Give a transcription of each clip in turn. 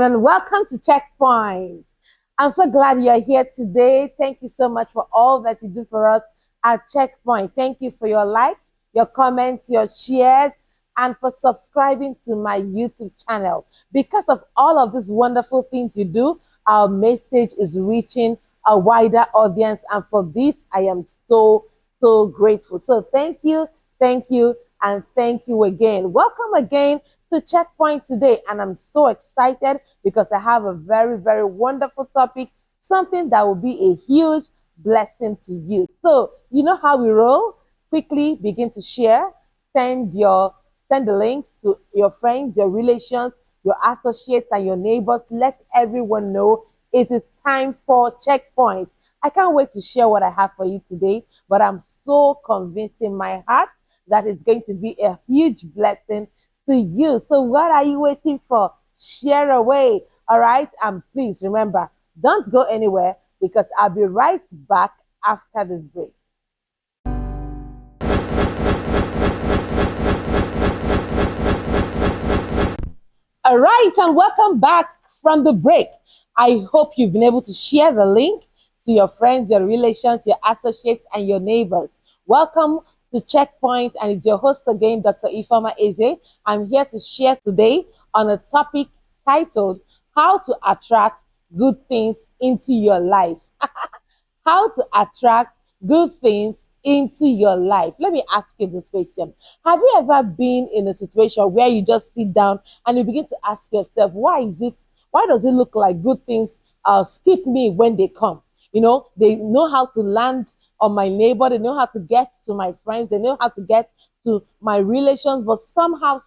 then welcome to Checkpoint. I'm so glad you're here today. Thank you so much for all that you do for us at Checkpoint. Thank you for your likes, your comments, your shares, and for subscribing to my YouTube channel. Because of all of these wonderful things you do, our message is reaching a wider audience. And for this, I am so grateful. So thank you, and thank you again. Welcome again to Checkpoint today. And I'm so excited because I have a very wonderful topic, something that will be a huge blessing to you. So, you know how we roll? Quickly begin to share, send the links to your friends, your relations, your associates, and your neighbors. Let everyone know it is time for Checkpoint. I can't wait to share what I have for you today, but I'm so convinced in my heart that it's going to be a huge blessing to you. So what are you waiting for? Share away. All right. And please remember, don't go anywhere because I'll be right back after this break. All right, and welcome back from the break. I hope you've been able to share the link to your friends, your relations, your associates, and your neighbors. Welcome to Checkpoint, and it's your host again, Dr. Ifeoma Eze. I'm here to share today on a topic titled, How to Attract Good Things into Your Life. How to attract good things into your life. Let me ask you this question. Have you ever been in a situation where you just sit down and you begin to ask yourself, why does it look like good things skip me when they come? You know, they know how to land on my neighbor, they know how to get to my friends, they know how to get to my relations, but somehow,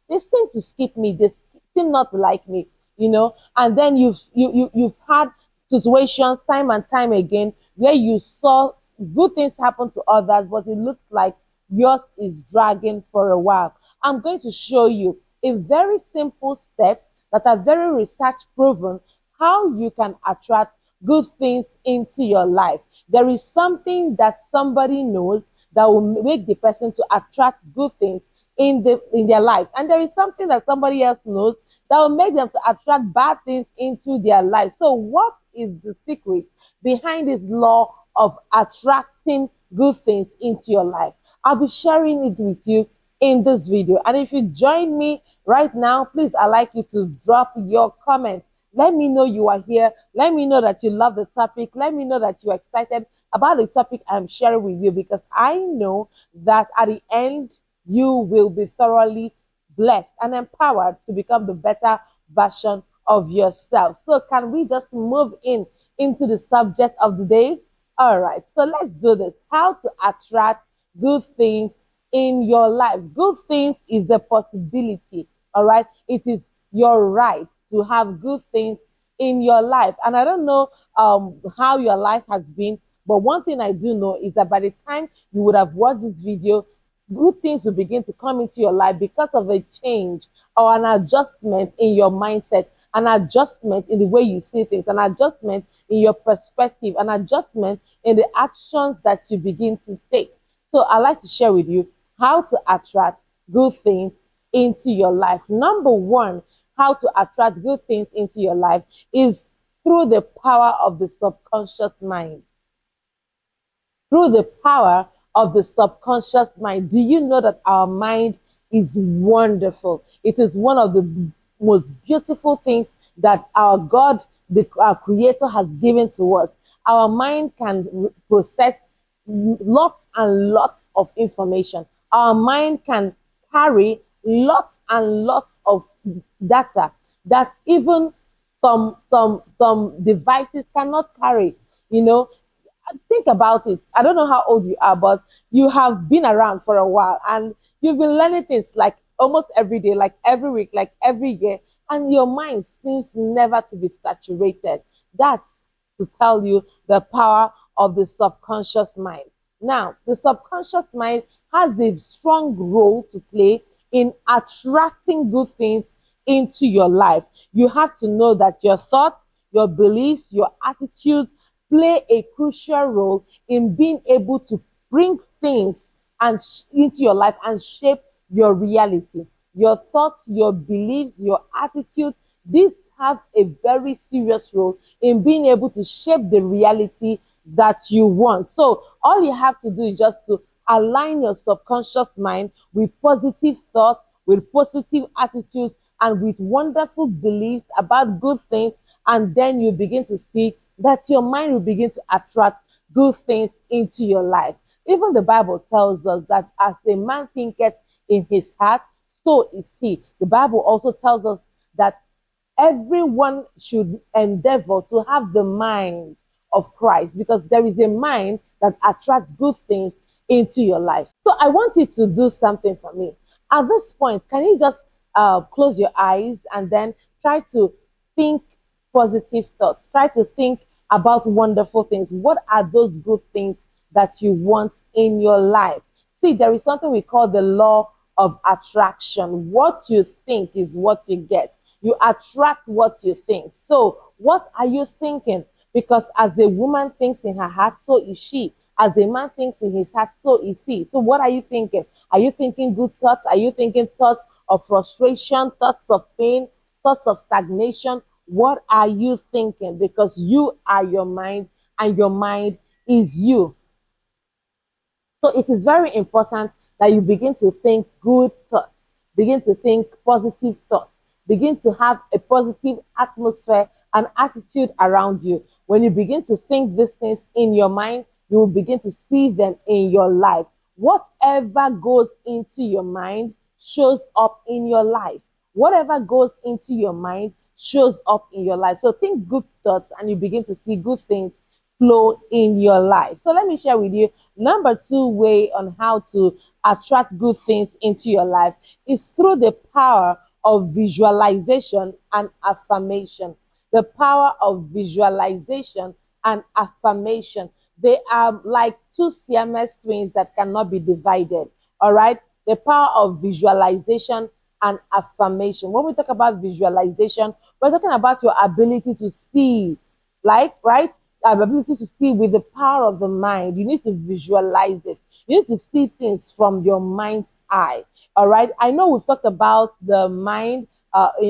they seem to skip me, they seem not to like me, you know. And then you've had situations time and time again where you saw good things happen to others, but it looks like yours is dragging for a while. I'm going to show you in very simple steps that are very research proven how you can attract good things into your life. There is something that somebody knows that will make the person to attract good things in their lives, and there is something that somebody else knows that will make them to attract bad things into their life. So what is the secret behind this law of attracting good things into your life? I'll be sharing it with you in this video. And if you join me right now, please, I'd like you to drop your comments. Let me know you are here. Let me know that you love the topic. Let me know that you're excited about the topic I'm sharing with you, because I know that at the end, you will be thoroughly blessed and empowered to become the better version of yourself. So can we just move into the subject of the day? All right, so let's do this. How to attract good things in your life. Good things is a possibility. All right, it is your right to have good things in your life. And I don't know how your life has been, but one thing I do know is that by the time you would have watched this video, good things will begin to come into your life because of a change or an adjustment in your mindset, an adjustment in the way you see things, an adjustment in your perspective, an adjustment in the actions that you begin to take. So I'd like to share with you how to attract good things into your life. Number one, how to attract good things into your life is through the power of the subconscious mind. Through the power of the subconscious mind. Do you know that our mind is wonderful? It is one of the most beautiful things that our God, our Creator, has given to us. Our mind can process lots and lots of information. Our mind can carry lots and lots of data that even some devices cannot carry. You know, think about it. I don't know how old you are, but you have been around for a while and you've been learning things like almost every day, like every week, like every year, and your mind seems never to be saturated. That's to tell you the power of the subconscious mind. Now, the subconscious mind has a strong role to play in attracting good things into your life. You have to know that your thoughts, your beliefs, your attitudes play a crucial role in being able to bring things into your life and shape your reality. Your thoughts, your beliefs, your attitude these have a very serious role in being able to shape the reality that you want. So all you have to do is just to align your subconscious mind with positive thoughts, with positive attitudes, and with wonderful beliefs about good things. And then you begin to see that your mind will begin to attract good things into your life. Even the Bible tells us that as a man thinketh in his heart, so is he. The Bible also tells us that everyone should endeavor to have the mind of Christ, because there is a mind that attracts good things into your life. So I want you to do something for me. At this point, can you just close your eyes and then try to think positive thoughts? Try to think about wonderful things. What are those good things that you want in your life? See, there is something we call the law of attraction. What you think is what you get. You attract what you think. So, what are you thinking? Because as a woman thinks in her heart, so is she. As a man thinks in his heart, so is he. So, what are you thinking? Are you thinking good thoughts? Are you thinking thoughts of frustration, thoughts of pain, thoughts of stagnation? What are you thinking? Because you are your mind and your mind is you. So it is very important that you begin to think good thoughts, begin to think positive thoughts, begin to have a positive atmosphere and attitude around you. When you begin to think these things in your mind, you will begin to see them in your life. Whatever goes into your mind shows up in your life. Whatever goes into your mind shows up in your life. So think good thoughts and you begin to see good things flow in your life. So let me share with you number two way on how to attract good things into your life is through the power of visualization and affirmation. The power of visualization and affirmation. They are like two Siamese twins that cannot be divided. All right. The power of visualization and affirmation. When we talk about visualization, we're talking about your ability to see, like, right? Our ability to see with the power of the mind. You need to visualize it. You need to see things from your mind's eye. All right. I know we've talked about the mind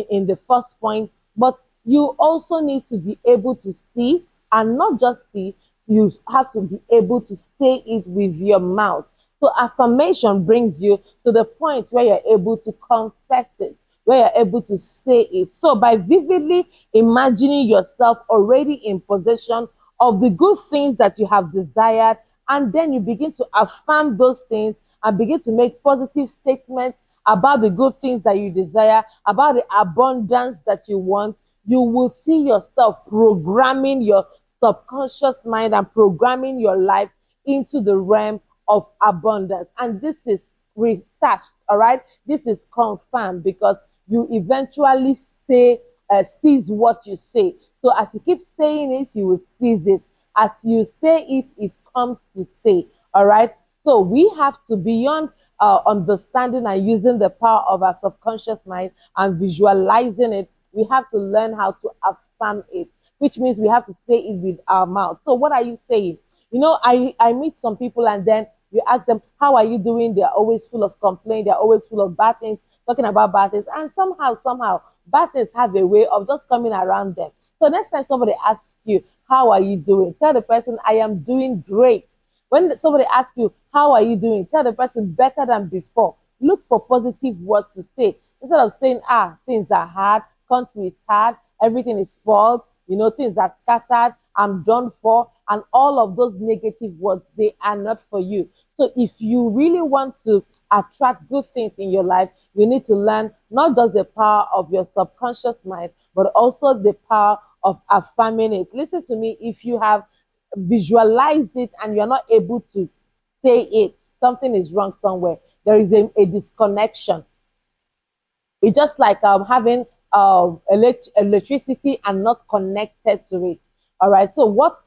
in the first point, but you also need to be able to see, and not just see, you have to be able to say it with your mouth. So affirmation brings you to the point where you're able to confess it, where you're able to say it. So by vividly imagining yourself already in possession of the good things that you have desired, and then you begin to affirm those things and begin to make positive statements about the good things that you desire, about the abundance that you want, you will see yourself programming your subconscious mind and programming your life into the realm of abundance. And this is researched, all right? This is confirmed because you eventually seize what you say. So as you keep saying it, you will seize it. As you say it, it comes to stay, all right? So we have to, beyond understanding and using the power of our subconscious mind and visualizing it, we have to learn how to affirm it, which means we have to say it with our mouth. So what are you saying? You know, I meet some people and then you ask them, how are you doing? They're always full of complaint. They're always full of bad things, talking about bad things. And somehow, bad things have a way of just coming around them. So next time somebody asks you, how are you doing? Tell the person, I am doing great. When somebody asks you, how are you doing? Tell the person, better than before. Look for positive words to say. Instead of saying, things are hard, country is hard, everything is spoiled, things are scattered, I'm done for, and all of those negative words, they are not for you. So if you really want to attract good things in your life, you need to learn not just the power of your subconscious mind, but also the power of affirming it. Listen to me, if you have visualized it and you're not able to say it, something is wrong somewhere. There is a disconnection. It's just like having electricity and not connected to it. All right. So what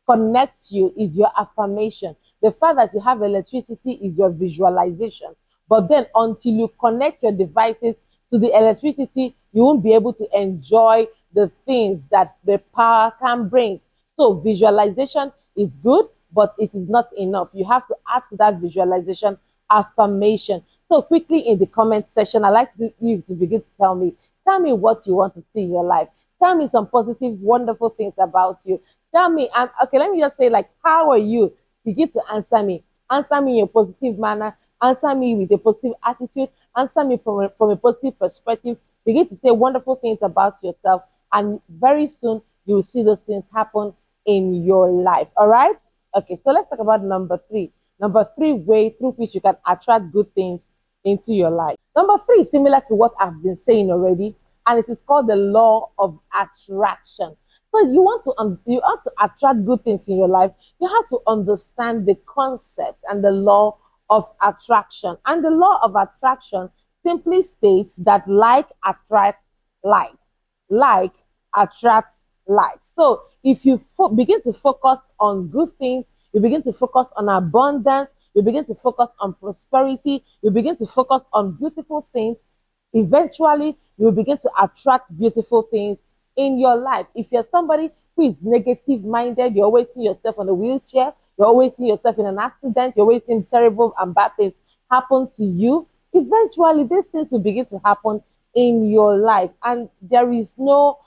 connects you is your affirmation. The fact that you have electricity is your visualization. But then until you connect your devices to the electricity, you won't be able to enjoy the things that the power can bring. So visualization is good, but it is not enough. You have to add to that visualization affirmation. So quickly in the comment section, I'd like you to begin to tell me Tell me what you want to see in your life. Tell me some positive, wonderful things about you. Tell me, okay, let me just say, like, how are you? Begin to answer me. Answer me in a positive manner. Answer me with a positive attitude. Answer me from a positive perspective. Begin to say wonderful things about yourself. And very soon, you will see those things happen in your life. All right? Okay, so let's talk about number three. Number three way through which you can attract good things into your life. Number three is similar to what I've been saying already, and it is called the law of attraction. So you want to attract good things in your life. You have to understand the concept and the law of attraction. And the law of attraction simply states that like attracts like. Like attracts like. So if you begin to focus on good things, you begin to focus on abundance, you begin to focus on prosperity, you begin to focus on beautiful things, eventually you will begin to attract beautiful things in your life. If you're somebody who is negative minded, you always see yourself on a wheelchair, you always see yourself in an accident, you always see terrible and bad things happen to you, eventually these things will begin to happen in your life. And there is no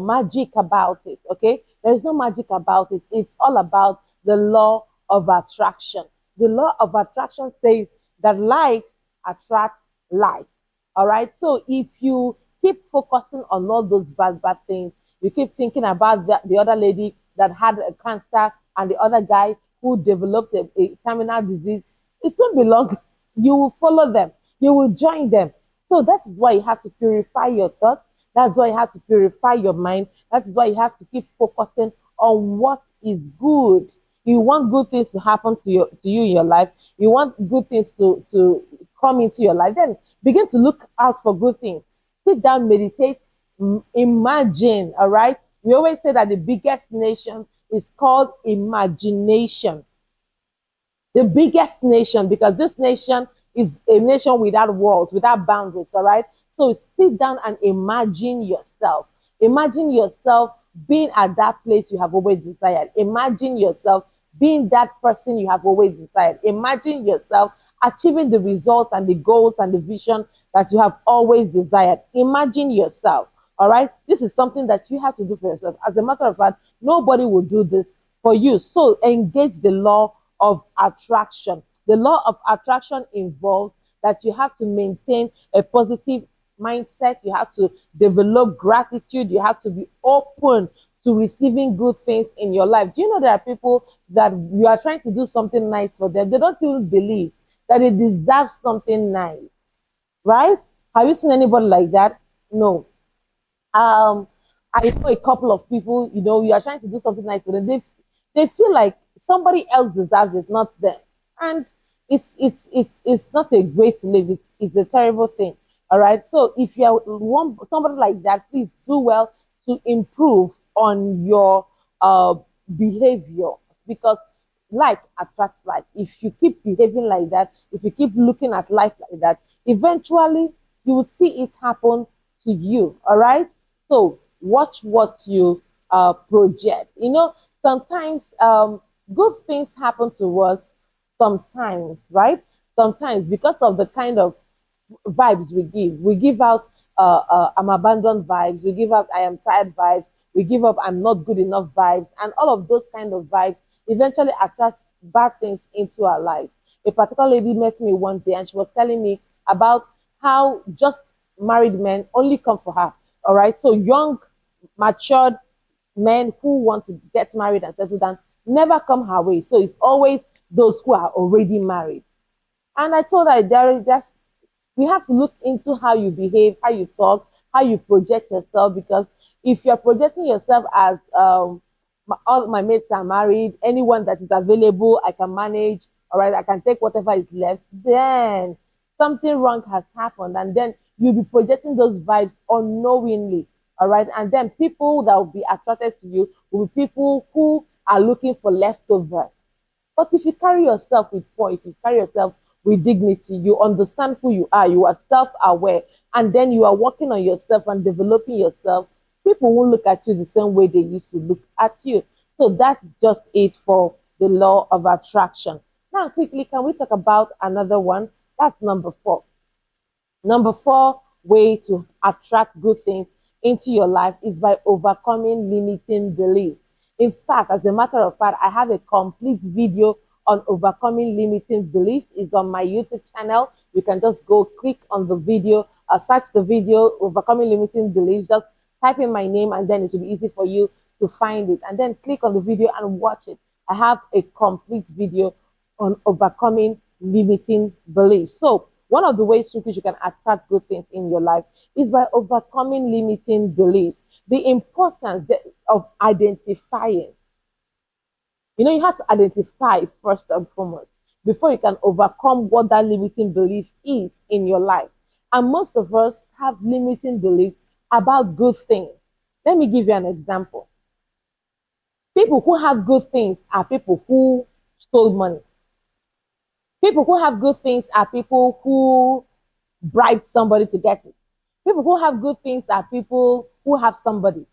magic about it, okay? There is no magic about it. It's all about the law of attraction. The law of attraction says that likes attract likes. All right. So if you keep focusing on all those bad things, you keep thinking about the other lady that had a cancer and the other guy who developed a terminal disease, it won't be long. You will follow them. You will join them. So that is why you have to purify your thoughts. That's why you have to purify your mind. That is why you have to keep focusing on what is good. You want good things to happen to you in your life. You want good things to come into your life. Then begin to look out for good things. Sit down, meditate, imagine. All right. We always say that the biggest nation is called imagination. The biggest nation, because this nation is a nation without walls, without boundaries. All right. So sit down and imagine yourself. Imagine yourself being at that place you have always desired. Imagine yourself being that person you have always desired. Imagine yourself achieving the results and the goals and the vision that you have always desired. Imagine yourself. All right. This is something that you have to do for yourself. As a matter of fact, nobody will do this for you. So engage the law of attraction. The law of attraction involves that you have to maintain a positive mindset. You have to develop gratitude. You have to be open to receiving good things in your life. Do you know there are people that you are trying to do something nice for them? They don't even believe that they deserve something nice, right? Have you seen anybody like that? No. um I know a couple of people, you are trying to do something nice for them. They feel like somebody else deserves it, not them. And it's not a great to live. It's a terrible thing. All right. So if you want somebody like that, please do well to improve on your uh behavior, because like attracts like. If you keep behaving like that, if you keep looking at life like that, eventually you would see it happen to you. All right. So watch what you project. Sometimes good things happen to us. Sometimes, right? Sometimes because of the kind of vibes we give. We give out I'm abandoned vibes. We give out I am tired vibes. We give up I'm not good enough vibes. And all of those kind of vibes eventually attract bad things into our lives. A particular lady met me one day and she was telling me about how just married men only come for her. All right. So young, matured men who want to get married and settle down never come her way. So it's always those who are already married. And I told her that's we have to look into how you behave, how you talk, how you project yourself. Because if you're projecting yourself as all my mates are married, anyone that is available, I can manage, all right, I can take whatever is left, then something wrong has happened. And then you'll be projecting those vibes unknowingly, all right. And then people that will be attracted to you will be people who are looking for leftovers. But if you carry yourself with poise, if you carry yourself with dignity, you understand who you are self aware, and then you are working on yourself and developing yourself, people won't look at you the same way they used to look at you. So that's just it for the law of attraction. Now, quickly, can we talk about another one? That's number four. Number four way to attract good things into your life is by overcoming limiting beliefs. In fact, as a matter of fact, I have a complete video on overcoming limiting beliefs. It's on my YouTube channel. You can just go click on the video, search the video, overcoming limiting beliefs. Just type in my name and then it will be easy for you to find it. And then click on the video and watch it. I have a complete video on overcoming limiting beliefs. So one of the ways through which you can attract good things in your life is by overcoming limiting beliefs. The importance of identifying. You have to identify first and foremost before you can overcome what that limiting belief is in your life. And most of us have limiting beliefs about good things. Let me give you an example. People who have good things are people who stole money. People who have good things are people who bribed somebody to get it. People who have good things are people who have somebody.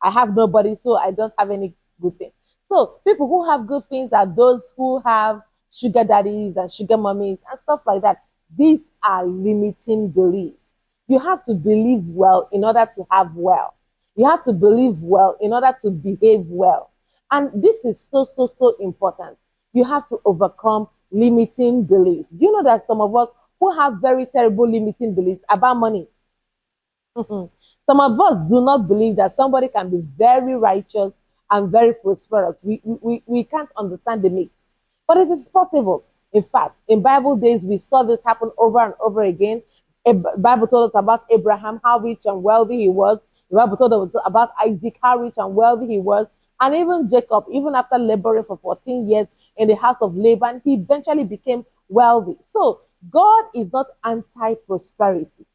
I have nobody, so I don't have any good thing. So people who have good things are those who have sugar daddies and sugar mummies and stuff like that. These are limiting beliefs. You have to believe well in order to have well. You have to believe well in order to behave well. And this is so important. You have to overcome limiting beliefs. Do you know that some of us who have very terrible limiting beliefs about money? Some of us do not believe that somebody can be very righteous and very prosperous. We can't understand the mix, but it is possible. In fact, in Bible days, we saw this happen over and over again. The Bible told us about Abraham, how rich and wealthy he was. The Bible told us about Isaac, how rich and wealthy he was. And even Jacob, even after laboring for 14 years in the house of Laban, he eventually became wealthy. So God is not anti-prosperity.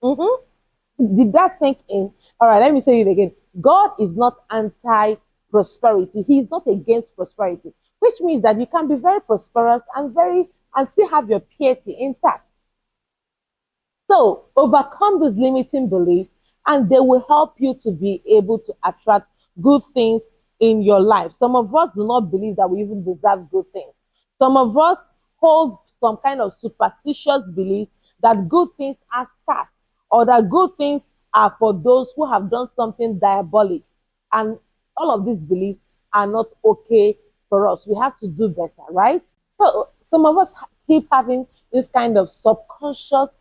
Did that sink in? All right, let me say it again. God is not anti-prosperity. He is not against prosperity, which means that you can be very prosperous and still have your piety intact. So overcome these limiting beliefs and they will help you to be able to attract good things in your life. Some of us do not believe that we even deserve good things. Some of us hold some kind of superstitious beliefs that good things are scarce, or that good things are for those who have done something diabolic. And all of these beliefs are not okay for us. We have to do better, right? So some of us keep having this kind of subconscious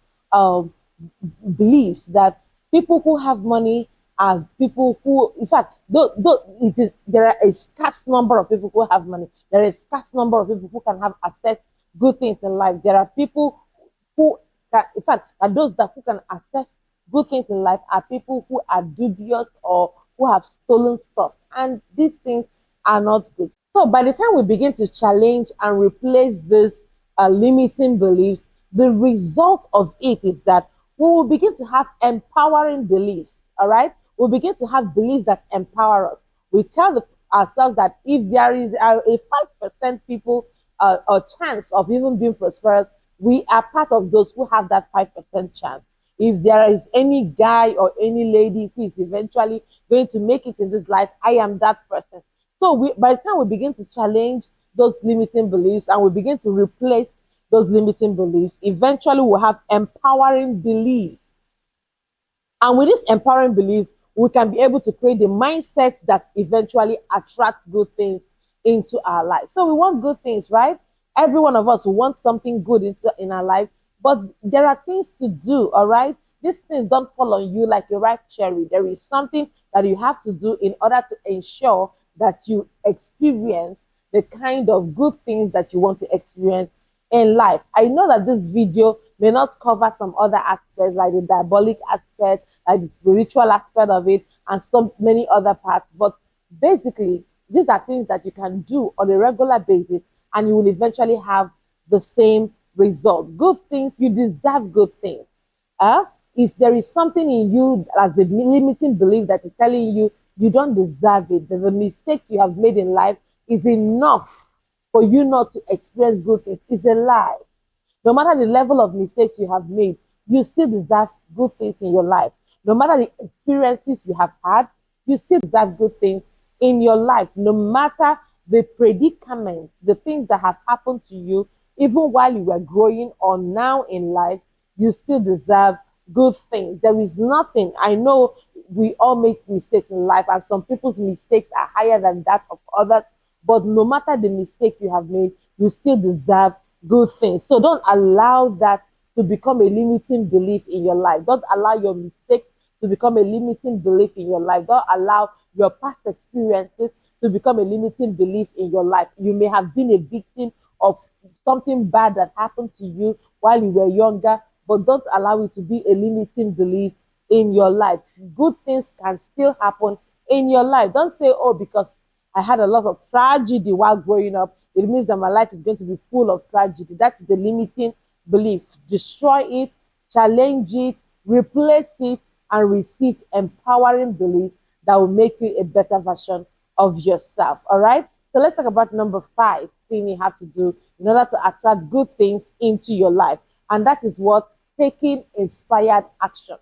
beliefs that people who have money are people who, in fact, there are a scarce number of people who have money. There is a scarce number of people who can have access good things in life. There are people who, in fact, those who can access good things in life are people who are dubious or who have stolen stuff. And these things are not good. So by the time we begin to challenge and replace these limiting beliefs, the result of it is that we will begin to have empowering beliefs, all right? We'll begin to have beliefs that empower us. We tell ourselves that if there is a 5% people or chance of even being prosperous, we are part of those who have that 5% chance. If there is any guy or any lady who is eventually going to make it in this life, I am that person. So by the time we begin to challenge those limiting beliefs and we begin to replace those limiting beliefs, eventually we'll have empowering beliefs. And with these empowering beliefs, we can be able to create the mindset that eventually attracts good things into our life. So we want good things, right? Every one of us want something good in our life, but there are things to do, all right? These things don't fall on you like a ripe cherry. There is something that you have to do in order to ensure that you experience the kind of good things that you want to experience in life. I know that this video may not cover some other aspects like the diabolic aspect, like the spiritual aspect of it, and so many other parts. But basically, these are things that you can do on a regular basis and you will eventually have the same result. Good things, you deserve good things. If there is something in you as a limiting belief that is telling you you don't deserve it, that the mistakes you have made in life is enough for you not to experience good things, is a lie. No matter the level of mistakes you have made, you still deserve good things in your life. No matter the experiences you have had, you still deserve good things in your life. No matter the predicaments, the things that have happened to you, even while you were growing or now in life, you still deserve good things. There is nothing. I know we all make mistakes in life, and some people's mistakes are higher than that of others. But no matter the mistake you have made, you still deserve good things. So don't allow that to become a limiting belief in your life. Don't allow your mistakes to become a limiting belief in your life. Don't allow your past experiences to become a limiting belief in your life. You may have been a victim of something bad that happened to you while you were younger, but don't allow it to be a limiting belief in your life. Good things can still happen in your life. Don't say, oh, because I had a lot of tragedy while growing up, it means that my life is going to be full of tragedy. That is the limiting belief. Destroy it, challenge it, replace it, and receive empowering beliefs that will make you a better version of yourself. All right. So let's talk about number 5 thing you have to do in order to attract good things into your life. And that is what? Taking inspired action.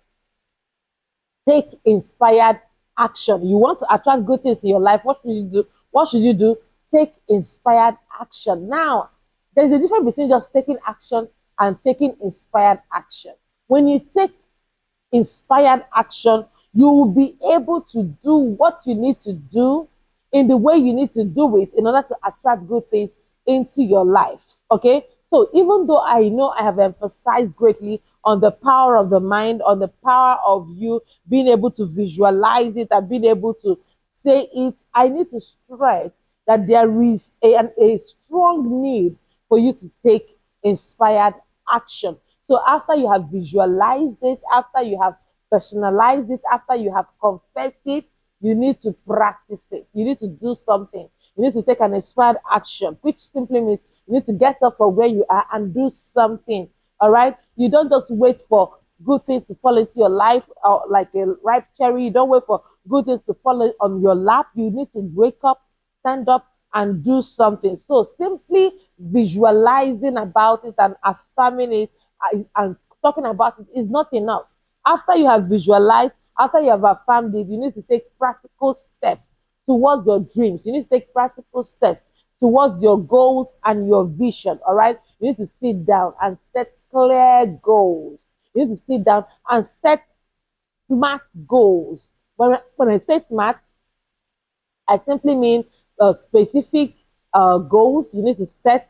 Take inspired action. You want to attract good things in your life. What should you do? What should you do? Take inspired action. Now, there's a difference between just taking action and taking inspired action. When you take inspired action, you will be able to do what you need to do in the way you need to do it in order to attract good things into your lives. Okay. So even though I know I have emphasized greatly on the power of the mind, on the power of you being able to visualize it and being able to say it, I need to stress that there is a strong need for you to take inspired action. So after you have visualized it, after you have personalized it, after you have confessed it, you need to practice it. You need to do something. You need to take an inspired action, which simply means you need to get up from where you are and do something. All right. You don't just wait for good things to fall into your life like a ripe cherry. You don't wait for good things to fall on your lap. You need to wake up, stand up, and do something. So simply visualizing about it and affirming it and talking about it is not enough. After you have visualized, after you have affirmed it, you need to take practical steps towards your dreams. You need to take practical steps towards your goals and your vision. All right. You need to sit down and set clear goals. You need to sit down and set smart goals. When I say smart, I simply mean specific goals. You need to set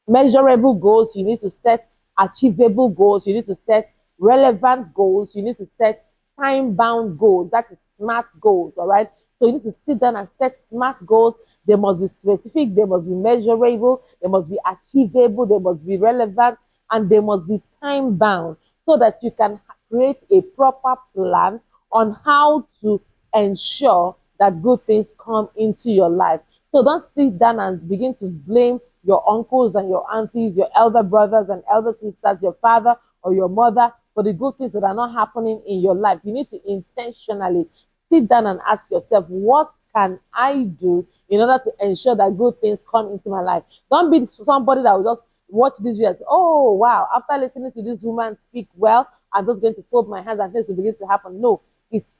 measurable goals. You need to set achievable goals. You need to set relevant goals. You need to set time bound goals. That is smart goals. All right. So you need to sit down and set smart goals. They must be specific. They must be measurable. They must be achievable. They must be relevant. And they must be time bound so that you can create a proper plan on how to ensure that good things come into your life. So don't sit down and begin to blame your uncles and your aunties, your elder brothers and elder sisters, your father or your mother for the good things that are not happening in your life. You need to intentionally sit down and ask yourself, what can I do in order to ensure that good things come into my life? Don't be somebody that will just watch this video and say, oh, wow, after listening to this woman speak well, I'm just going to fold my hands and things will begin to happen. No,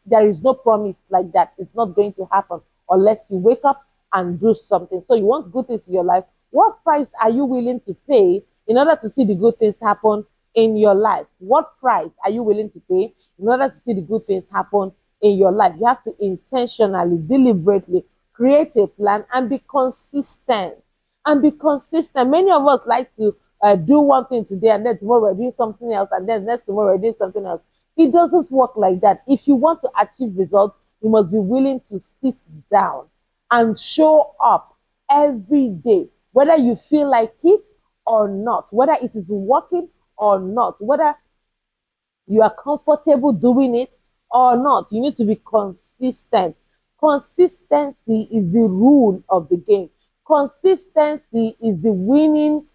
there is no promise like that. It's not going to happen unless you wake up and do something. So you want good things in your life. What price are you willing to pay in order to see the good things happen in your life? What price are you willing to pay in order to see the good things happen in your life? You have to intentionally, deliberately create a plan and be consistent. And be consistent. Many of us like to do one thing today and then tomorrow we're doing something else and then next tomorrow we're doing something else. It doesn't work like that. If you want to achieve results, you must be willing to sit down and show up every day, whether you feel like it or not, whether it is working or not, whether you are comfortable doing it or not. You need to be consistent. Consistency is the rule of the game. Consistency is the winning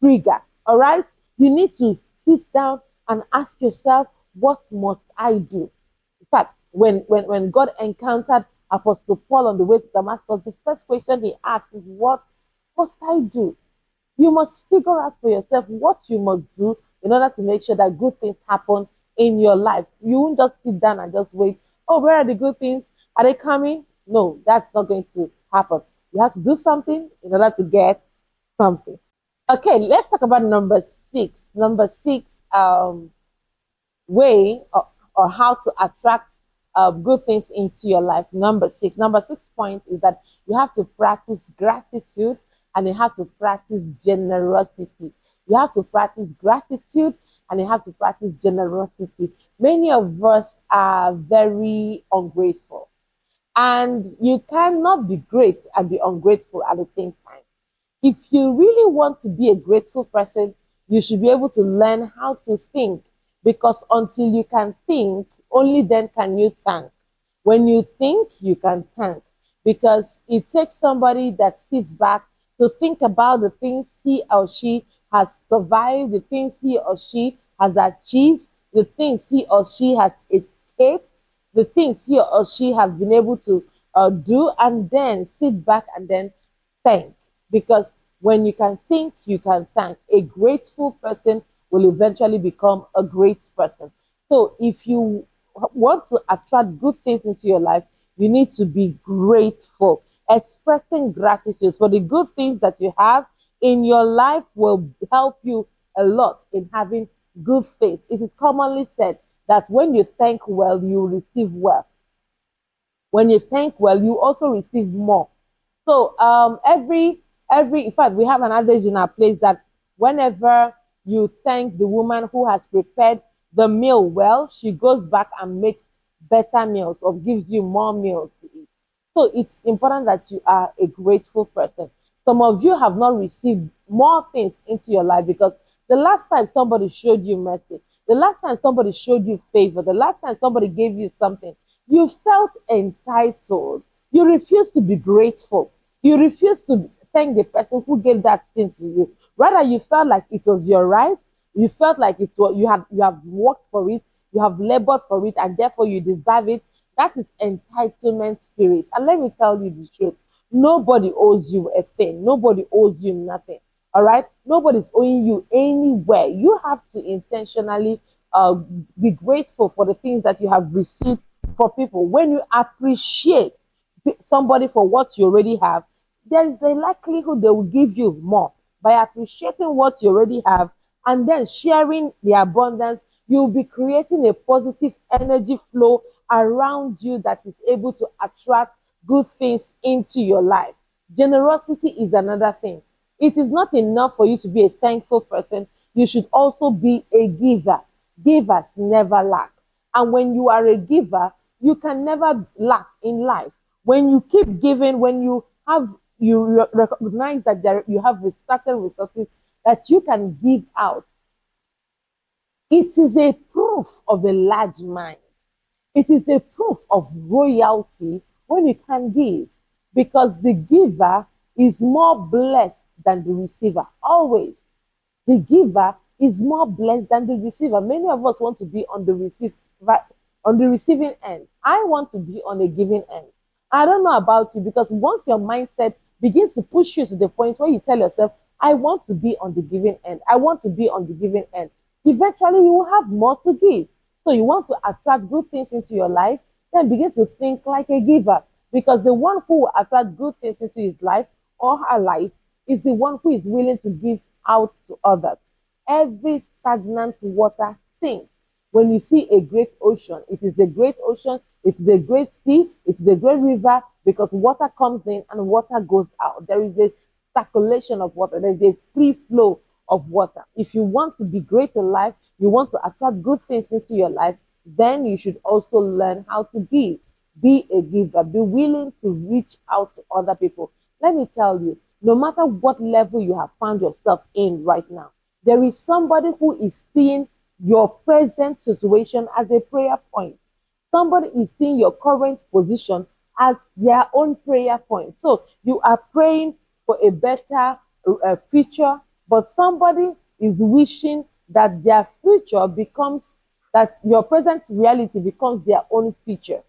trigger. All right. You need to sit down and ask yourself, what must I do? In fact, when God encountered Apostle Paul on the way to Damascus, the first question he asked is, what must I do? You must figure out for yourself what you must do in order to make sure that good things happen in your life. You won't just sit down and just wait. Oh, where are the good things? Are they coming? No, that's not going to happen. You have to do something in order to get something. Okay, let's talk about number 6. Number 6, way or how to attract good things into your life. Number six point is that you have to practice gratitude and you have to practice generosity. You have to practice gratitude and you have to practice generosity. Many of us are very ungrateful, and you cannot be great and be ungrateful at the same time. If you really want to be a grateful person, you should be able to learn how to think, because until you can think, only then can you thank. When you think, you can thank, because it takes somebody that sits back to think about the things he or she has survived, the things he or she has achieved, the things he or she has escaped, the things he or she have been able to do, and then sit back and then thank. Because when you can think, you can thank. A grateful person will eventually become a great person. So if you want to attract good things into your life, you need to be grateful. Expressing gratitude for the good things that you have in your life will help you a lot in having good things. It is commonly said that when you thank well, you receive well. When you thank well, you also receive more. So every in fact, we have an adage in our place that whenever you thank the woman who has prepared the meal well, she goes back and makes better meals or gives you more meals to eat. So it's important that you are a grateful person. Some of you have not received more things into your life because the last time somebody showed you mercy, the last time somebody showed you favor, the last time somebody gave you something, you felt entitled. You refused to be grateful. You refused to thank the person who gave that thing to you. Rather, you felt like it was your right. You felt like it was you have worked for it, you have labored for it, and therefore you deserve it. That is entitlement spirit. And let me tell you the truth. Nobody owes you a thing. Nobody owes you nothing. All right? Nobody's owing you anywhere. You have to intentionally be grateful for the things that you have received for people. When you appreciate somebody for what you already have, there is the likelihood they will give you more. By appreciating what you already have and then sharing the abundance, you'll be creating a positive energy flow around you that is able to attract good things into your life. Generosity is another thing. It is not enough for you to be a thankful person. You should also be a giver. Givers never lack. And when you are a giver, you can never lack in life. When you keep giving, when you recognize that you have certain resources that you can give out, it is a proof of a large mind. It is a proof of royalty when you can give, because the giver is more blessed than the receiver. Always. The giver is more blessed than the receiver. Many of us want to be on the receiving end. I want to be on the giving end. I don't know about you, because once your mindset begins to push you to the point where you tell yourself, I want to be on the giving end. I want to be on the giving end. Eventually, you will have more to give. So you want to attract good things into your life, then begin to think like a giver. Because the one who will attract good things into his life or her life is the one who is willing to give out to others. Every stagnant water stinks. When you see a great ocean, it is a great ocean, it is a great sea, it is a great river, because water comes in and water goes out. There is a circulation of water, there is a free flow of water. If you want to be great in life, you want to attract good things into your life, then you should also learn how to give. Be a giver, be willing to reach out to other people. Let me tell you, no matter what level you have found yourself in right now, there is somebody who is seeing your present situation as a prayer point. Somebody is seeing your current position as their own prayer point. So you are praying for a better future, but somebody is wishing that their future becomes, that your present reality becomes their own future,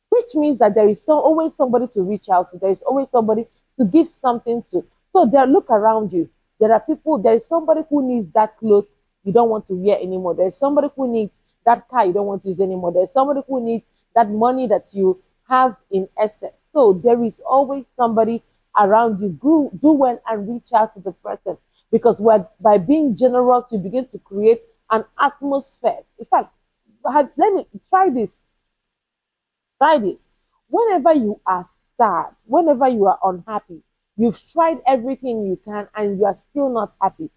which means that there is always somebody to reach out to. There is always somebody to give something to. So there, look around you. There are people, there is somebody who needs that clothes you don't want to wear anymore. There's somebody who needs that car you don't want to use anymore. There's somebody who needs that money that you have in excess. So there is always somebody around you. Do well and reach out to the person, because by being generous, you begin to create an atmosphere. In fact, Let me try this. Try this. Whenever you are sad, whenever you are unhappy, you've tried everything you can and you are still not happy.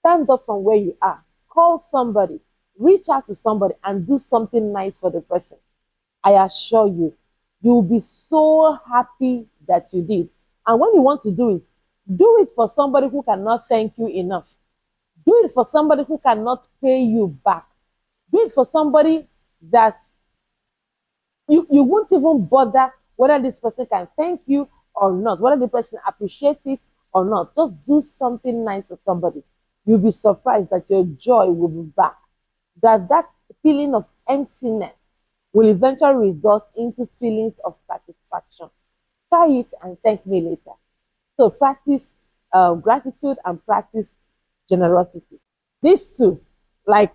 Stand up from where you are. Call somebody. Reach out to somebody and do something nice for the person. I assure you, you'll be so happy that you did. And when you want to do it for somebody who cannot thank you enough. Do it for somebody who cannot pay you back. Do it for somebody that you won't even bother whether this person can thank you or not, whether the person appreciates it or not. Just do something nice for somebody. You'll be surprised that your joy will be back. That feeling of emptiness will eventually result into feelings of satisfaction. Try it and thank me later. So practice gratitude and practice generosity. These two, like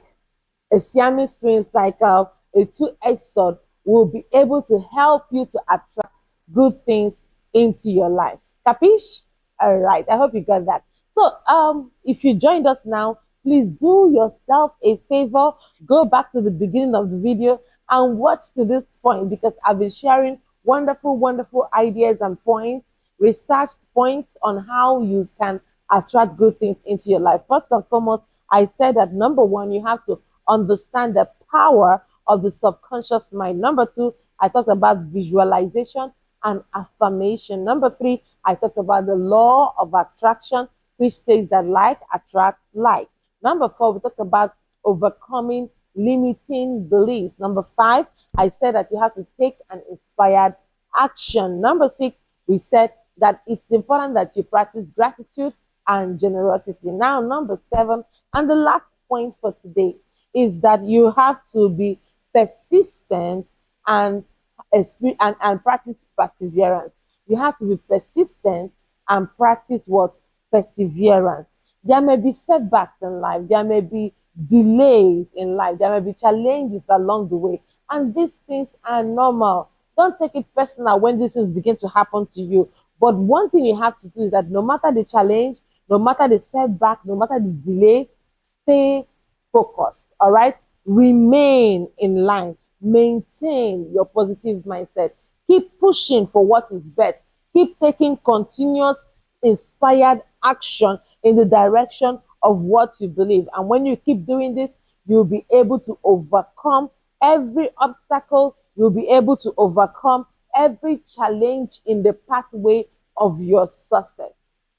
a Siamese twins, like a two-edged sword, will be able to help you to attract good things into your life. Capiche? All right. I hope you got that. So, if you joined us now, please do yourself a favor. Go back to the beginning of the video and watch to this point because I've been sharing wonderful, wonderful ideas and points, researched points on how you can attract good things into your life. First and foremost, I said that number one, you have to understand the power of the subconscious mind. Number two, I talked about visualization and affirmation. Number three, I talked about the law of attraction, which says that like attracts like. Number four, we talked about overcoming limiting beliefs. Number five, I said that you have to take an inspired action. Number six, we said that it's important that you practice gratitude and generosity. Now, number seven, and the last point for today is that you have to be persistent and and practice perseverance. You have to be persistent and practice what? Perseverance. There may be setbacks in life, there may be delays in life, there may be challenges along the way, and these things are normal. Don't take it personal when these things begin to happen to you. But one thing you have to do is that no matter the challenge, no matter the setback, no matter the delay, stay focused. All right. Remain in line. Maintain your positive mindset. Keep pushing for what is best. Keep taking continuous, inspired action in the direction of what you believe. And when you keep doing this, you'll be able to overcome every obstacle. You'll be able to overcome every challenge in the pathway of your success.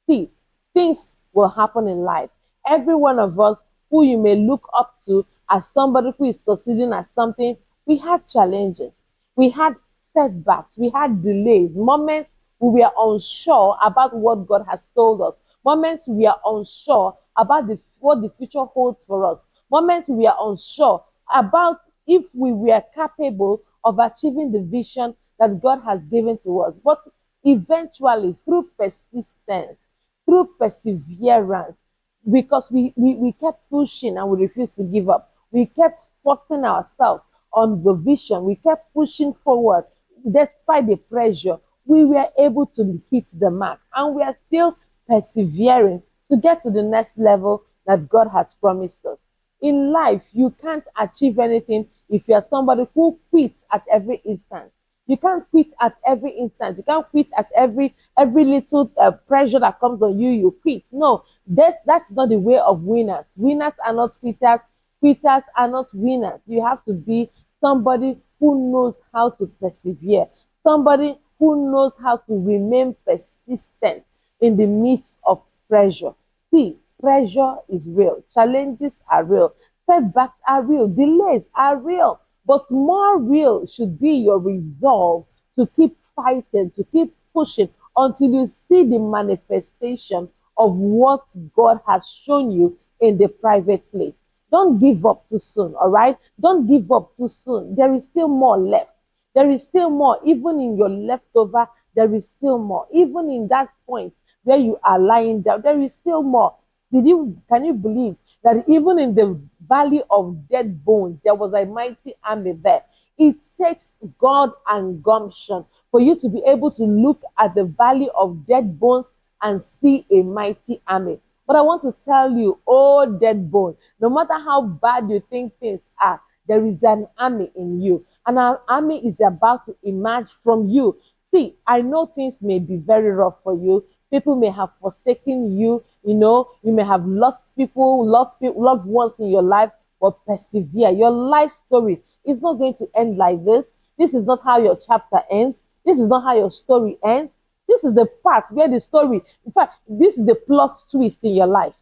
See, things will happen in life. Every one of us who you may look up to as somebody who is succeeding at something, we had challenges, we had setbacks, we had delays, moments we were unsure about what God has told us, moments we are unsure about what the future holds for us, moments we are unsure about if we were capable of achieving the vision that God has given to us. But eventually, through persistence, through perseverance, because we kept pushing and we refused to give up. We kept forcing ourselves on the vision. We kept pushing forward despite the pressure. We were able to hit the mark and we are still persevering to get to the next level that God has promised us. In life, you can't achieve anything if you're somebody who quits at every instant. You can't quit at every instant. You can't quit at every little pressure that comes on you. You quit. No, that's not the way of winners. Winners are not quitters. Quitters are not winners. You have to be somebody who knows how to persevere. Somebody who knows how to remain persistent in the midst of pressure. See, pressure is real. Challenges are real. Setbacks are real. Delays are real. But more real should be your resolve to keep fighting, to keep pushing until you see the manifestation of what God has shown you in the private place. Don't give up too soon, all right? Don't give up too soon. There is still more left. There is still more. Even in your leftover, there is still more. Even in that point where you are lying down, there is still more. Can you believe that even in the valley of dead bones, there was a mighty army there? It takes God and gumption for you to be able to look at the valley of dead bones and see a mighty army. But I want to tell you, oh dead bone, no matter how bad you think things are, there is an army in you, and our army is about to emerge from you. See, I know things may be very rough for you. People may have forsaken you. You may have lost people, loved ones in your life, but persevere. Your life story is not going to end like this. This is not how your chapter ends. This is not how your story ends. This is the part where the story, in fact, this is the plot twist in your life.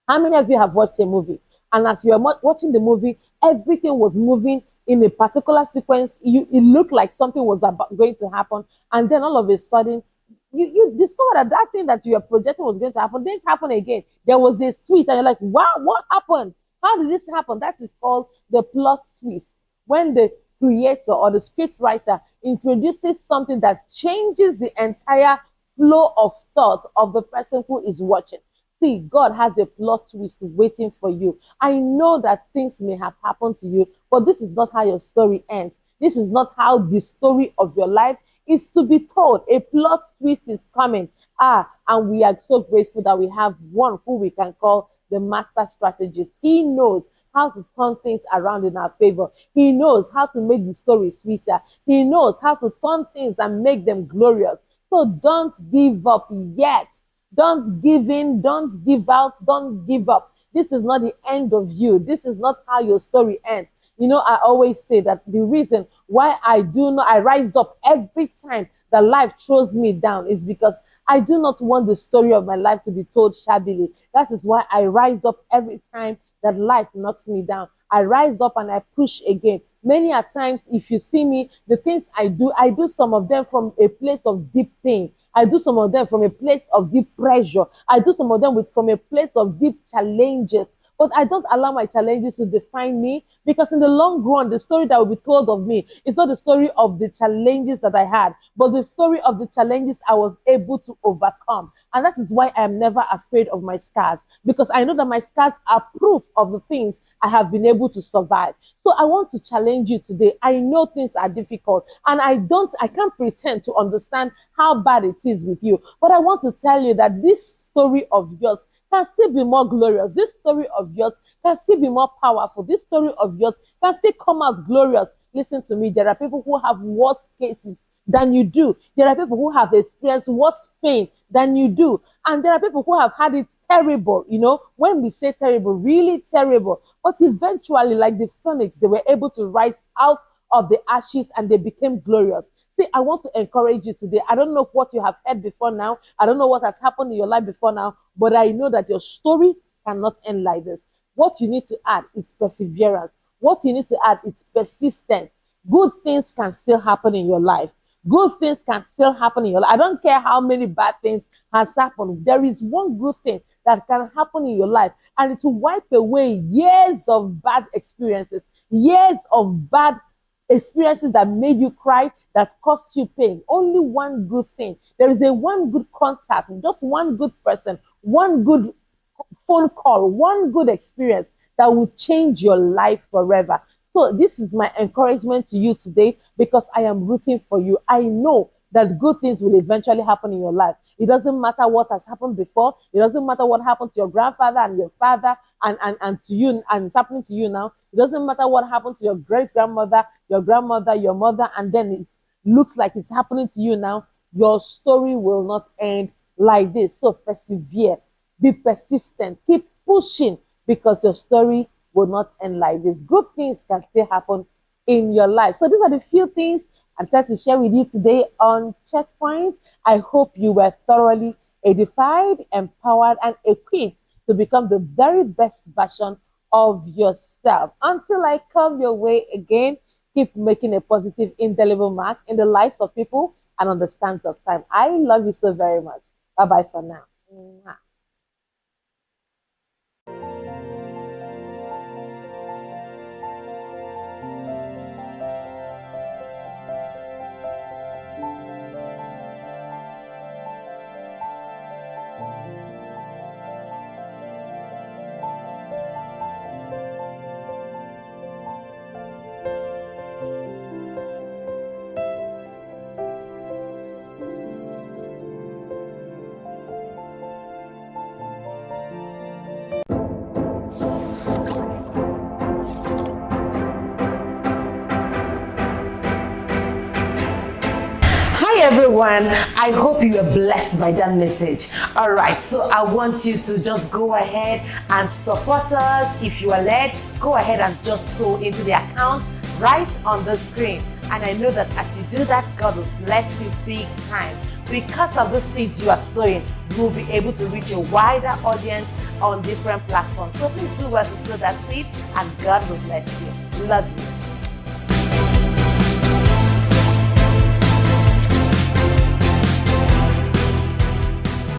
How many of you have watched a movie? And as you are watching the movie, everything was moving in a particular sequence. It looked like something was going to happen. And then all of a sudden, you discover that that thing that you were projecting was going to happen didn't happen again. There was this twist, and you're like, wow, what happened? How did this happen? That is called the plot twist. When the creator or the script writer introduces something that changes the entire flow of thought of the person who is watching. See, God has a plot twist waiting for you. I know that things may have happened to you, but this is not how your story ends. This is not how the story of your life is to be told. A plot twist is coming. And we are so grateful that we have one who we can call the master strategist. He knows how to turn things around in our favor. He knows how to make the story sweeter. He knows how to turn things and make them glorious. So don't give up yet. Don't give in, don't give out, don't give up. This is not the end of you. This is not how your story ends. I always say that the reason why I rise up every time that life throws me down is because I do not want the story of my life to be told shabbily. That is why I rise up every time that life knocks me down. I rise up and I push again. Many a times, if you see me, the things I do some of them from a place of deep pain. I do some of them from a place of deep pressure. I do some of them from a place of deep challenges. But I don't allow my challenges to define me, because in the long run, the story that will be told of me is not the story of the challenges that I had, but the story of the challenges I was able to overcome. And that is why I am never afraid of my scars, because I know that my scars are proof of the things I have been able to survive. So I want to challenge you today. I know things are difficult, and I can't pretend to understand how bad it is with you. But I want to tell you that this story of yours can still be more glorious. This story of yours can still be more powerful. This story of yours can still come out glorious. Listen to me. There are people who have worse cases than you do. There are people who have experienced worse pain than you do. And there are people who have had it terrible. When we say terrible, really terrible. But eventually, like the phoenix, they were able to rise out of the ashes and they became glorious. See, I want to encourage you today. I don't know what you have heard before now. I don't know what has happened in your life before now, but I know that your story cannot end like this. What you need to add is perseverance. What you need to add is persistence. Good things can still happen in your life. Good things can still happen in your life. I don't care how many bad things has happened. There is one good thing that can happen in your life, and it will wipe away years of bad experiences, years of bad experiences that made you cry, that caused you pain. Only one good thing. There is one good contact, just one good person, one good phone call, one good experience that will change your life forever. So this is my encouragement to you today, because I am rooting for you. I know that good things will eventually happen in your life. It doesn't matter what has happened before. It doesn't matter what happened to your grandfather and your father and to you, and it's happening to you now. It doesn't matter what happened to your great grandmother, your grandmother, your mother, and then it looks like it's happening to you now. Your story will not end like this. So persevere, be persistent, keep pushing, because your story will not end like this. Good things can still happen in your life. So these are the few things I'm trying to share with you today on Checkpoints. I hope you were thoroughly edified, empowered, and equipped to become the very best version of yourself. Until I come your way again, keep making a positive, indelible mark in the lives of people and on the sands of time. I love you so very much. Bye-bye for now. Mwah. everyone. I hope you were blessed by that message. All right, so I want you to just go ahead and support us. If you are led, go ahead and just sow into the account right on the screen. And I know that as you do that, God will bless you big time. Because of the seeds you are sowing, you will be able to reach a wider audience on different platforms. So please do well to sow that seed, and God will bless you. Love you.